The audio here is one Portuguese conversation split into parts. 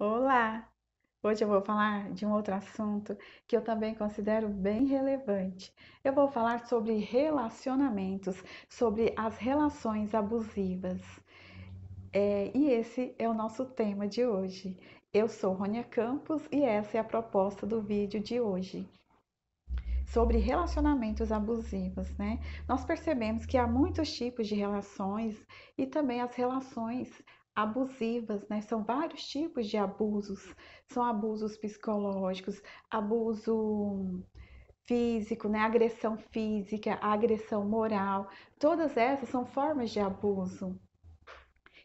Olá! Hoje eu vou falar de um outro assunto que eu também considero bem relevante. Eu vou falar sobre relacionamentos, sobre as relações abusivas. E esse é o nosso tema de hoje. Eu sou Rônia Campos e essa é a proposta do vídeo de hoje. Sobre relacionamentos abusivos, né? Nós percebemos que há muitos tipos de relações e também as relações abusivas, né? São vários tipos de abusos. São abusos psicológicos, abuso físico, né? Agressão física, agressão moral. Todas essas são formas de abuso.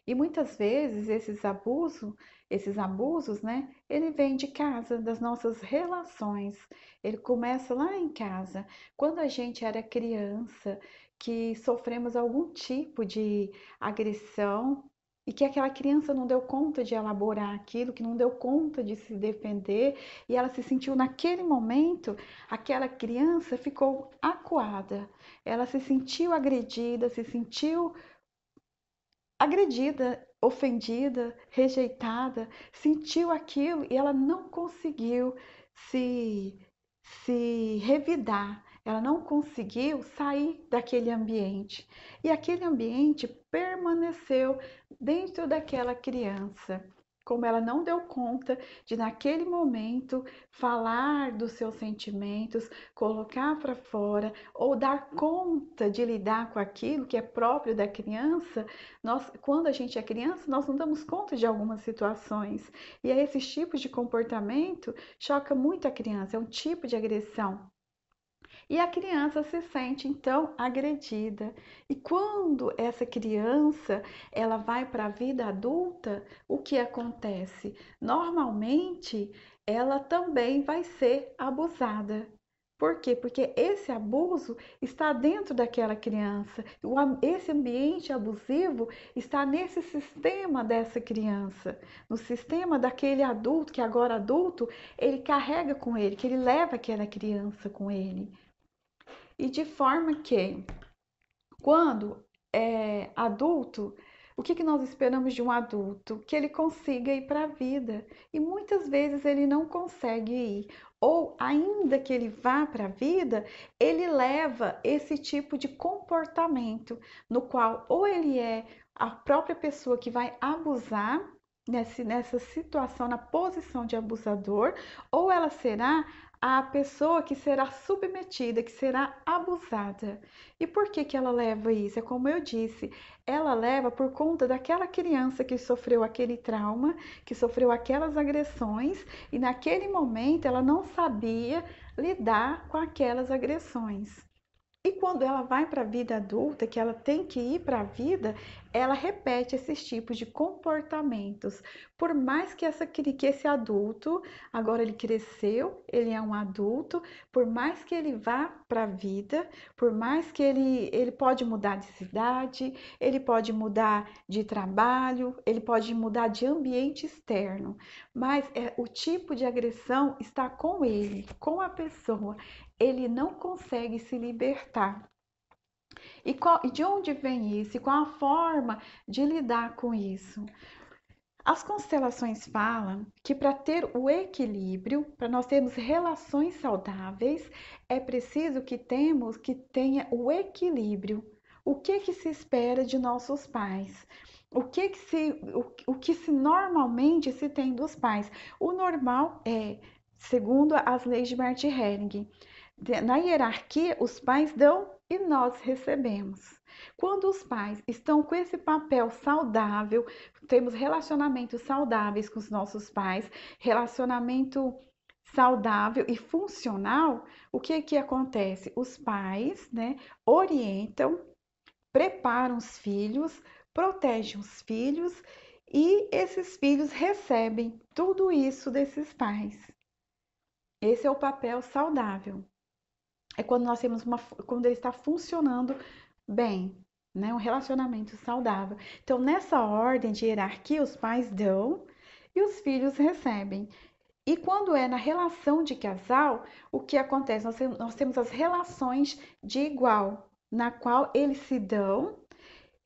E muitas vezes esses abusos, né, ele vem de casa, das nossas relações. Ele começa lá em casa, quando a gente era criança, que sofremos algum tipo de agressão e que aquela criança não deu conta de elaborar aquilo, que não deu conta de se defender, e ela se sentiu naquele momento, aquela criança ficou acuada. Ela se sentiu agredida, se sentiu agredida, ofendida, rejeitada, sentiu aquilo e ela não conseguiu se, se revidar, ela não conseguiu sair daquele ambiente. E aquele ambiente permaneceu dentro daquela criança. Como ela não deu conta de, naquele momento, falar dos seus sentimentos, colocar para fora ou dar conta de lidar com aquilo que é próprio da criança, quando a gente é criança, nós não damos conta de algumas situações. E aí, esses tipos de comportamento choca muito a criança, é um tipo de agressão. E a criança se sente então agredida. E quando essa criança ela vai para a vida adulta, o que acontece? Normalmente ela também vai ser abusada. Por quê? Porque esse abuso está dentro daquela criança. Esse ambiente abusivo está nesse sistema dessa criança, no sistema daquele adulto que agora adulto, ele carrega com ele, que ele leva aquela criança com ele. E de forma que, quando é adulto, o que nós esperamos de um adulto? Que ele consiga ir para a vida. E muitas vezes ele não consegue ir. Ou, ainda que ele vá para a vida, ele leva esse tipo de comportamento, no qual ou ele é a própria pessoa que vai abusar nessa situação, na posição de abusador, ou ela será a pessoa que será submetida, que será abusada. E por que que ela leva isso? É como eu disse, ela leva por conta daquela criança que sofreu aquele trauma, que sofreu aquelas agressões e naquele momento ela não sabia lidar com aquelas agressões. E quando ela vai para a vida adulta, que ela tem que ir para a vida, ela repete esses tipos de comportamentos. Por mais que esse adulto, agora ele cresceu, ele é um adulto, por mais que ele vá para a vida, por mais que ele pode mudar de cidade, ele pode mudar de trabalho, ele pode mudar de ambiente externo, mas o tipo de agressão está com ele, com a pessoa, ele não consegue se libertar. E de onde vem isso? E qual a forma de lidar com isso? As constelações falam que para ter o equilíbrio, para nós termos relações saudáveis, é preciso que tenha o equilíbrio. O que se espera de nossos pais? O que se normalmente se tem dos pais? O normal é, segundo as leis de Bert Helling, na hierarquia, os pais dão e nós recebemos. Quando os pais estão com esse papel saudável, temos relacionamentos saudáveis com os nossos pais, relacionamento saudável e funcional, o que que acontece? Os pais, né, orientam, preparam os filhos, protegem os filhos e esses filhos recebem tudo isso desses pais. Esse é o papel saudável. É quando nós temos quando ele está funcionando bem, né? Um relacionamento saudável. Então, nessa ordem de hierarquia, os pais dão e os filhos recebem. E quando é na relação de casal, o que acontece? Nós temos as relações de igual, na qual eles se dão,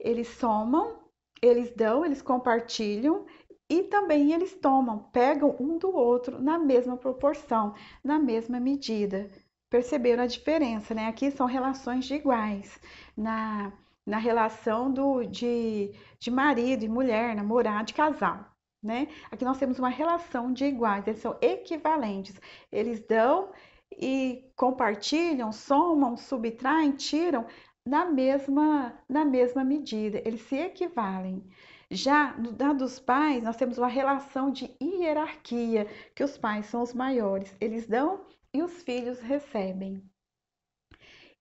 eles somam, eles dão, eles compartilham E também eles tomam, pegam um do outro na mesma proporção, na mesma medida. Perceberam a diferença, né? Aqui são relações de iguais. Na, na relação de marido e mulher, namorar, de casal, né? Aqui nós temos uma relação de iguais, eles são equivalentes. Eles dão e compartilham, somam, subtraem, tiram na mesma medida. Eles se equivalem. Já no dado dos pais, nós temos uma relação de hierarquia, que os pais são os maiores, eles dão e os filhos recebem.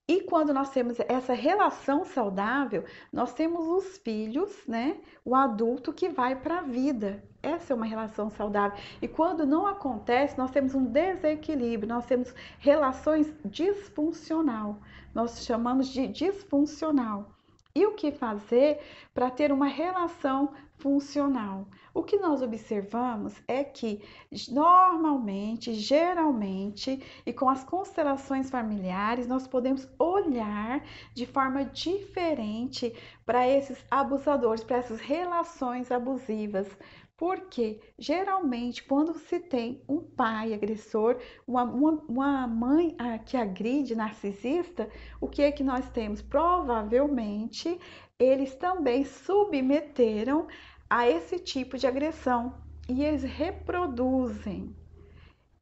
E quando nós temos essa relação saudável, nós temos os filhos, né? O adulto que vai para a vida. Essa é uma relação saudável. E quando não acontece, nós temos um desequilíbrio, nós temos relações disfuncional. Nós chamamos de disfuncional. E o que fazer para ter uma relação funcional? O que nós observamos é que normalmente, geralmente, e com as constelações familiares, nós podemos olhar de forma diferente para esses abusadores, para essas relações abusivas. Porque geralmente, quando se tem um pai agressor, uma mãe que agride narcisista, o que é que nós temos? Provavelmente eles também submeteram a esse tipo de agressão e eles reproduzem.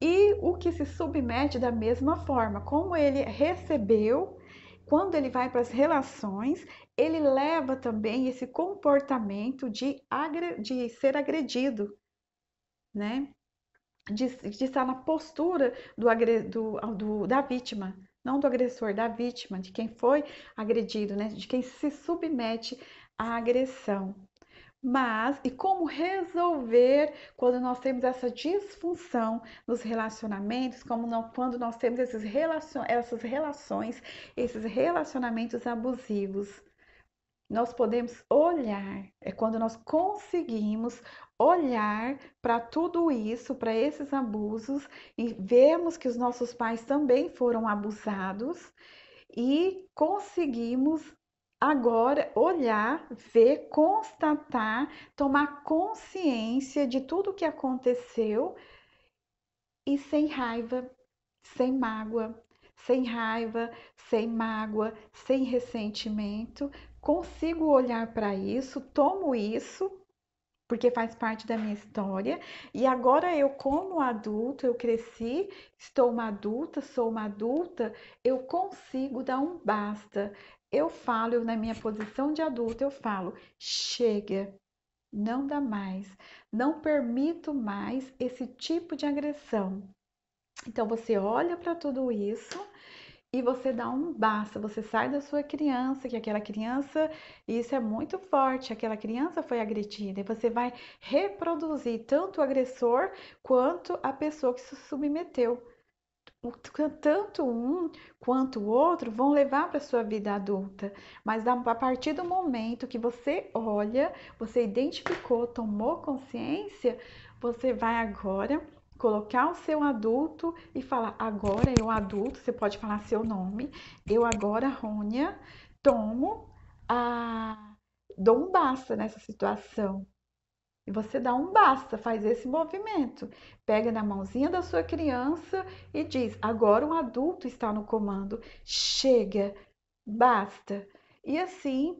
E o que se submete da mesma forma, como ele recebeu, quando ele vai para as relações, ele leva também esse comportamento de ser agredido, né? De estar na postura da vítima, não do agressor, da vítima, de quem foi agredido, né? De quem se submete à agressão. Mas, e como resolver quando nós temos essa disfunção nos relacionamentos, quando nós temos essas relações, esses relacionamentos abusivos? Nós podemos olhar, é quando nós conseguimos olhar para tudo isso, para esses abusos, e vemos que os nossos pais também foram abusados e conseguimos agora olhar, ver, constatar, tomar consciência de tudo o que aconteceu e sem raiva, sem mágoa, sem raiva, sem mágoa, sem ressentimento, consigo olhar para isso, tomo isso, porque faz parte da minha história, e agora eu, como adulto, eu cresci, estou uma adulta, sou uma adulta, eu consigo dar um basta. Eu falo, na minha posição de adulta, eu falo, chega, não dá mais, não permito mais esse tipo de agressão. Então você olha para tudo isso e você dá um basta, você sai da sua criança, que aquela criança, isso é muito forte, aquela criança foi agredida, e você vai reproduzir tanto o agressor quanto a pessoa que se submeteu. Tanto um quanto o outro vão levar para a sua vida adulta, mas a partir do momento que você olha, você identificou, tomou consciência, você vai agora colocar o seu adulto e falar: agora eu adulto, você pode falar seu nome, eu agora, Rônia, tomo a. Dou um basta nessa situação. E você dá um basta, faz esse movimento. Pega na mãozinha da sua criança e diz: agora o adulto está no comando. Chega, basta. E assim,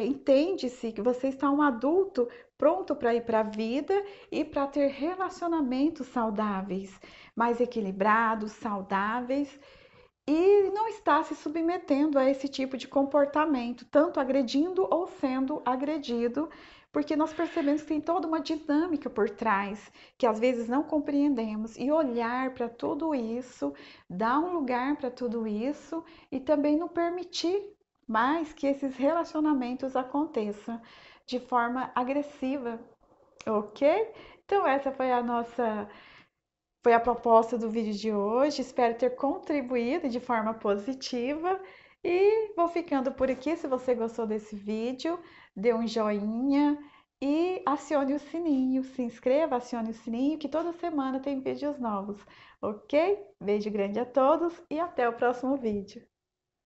entende-se que você está um adulto pronto para ir para a vida e para ter relacionamentos saudáveis, mais equilibrados, saudáveis. E não está se submetendo a esse tipo de comportamento, tanto agredindo ou sendo agredido, porque nós percebemos que tem toda uma dinâmica por trás, que às vezes não compreendemos, e olhar para tudo isso, dar um lugar para tudo isso e também não permitir mais que esses relacionamentos aconteçam de forma agressiva, ok? Então, essa foi a proposta do vídeo de hoje. Espero ter contribuído de forma positiva e vou ficando por aqui. Se você gostou desse vídeo, dê um joinha e acione o sininho. Se inscreva, acione o sininho, que toda semana tem vídeos novos, ok? Beijo grande a todos e até o próximo vídeo.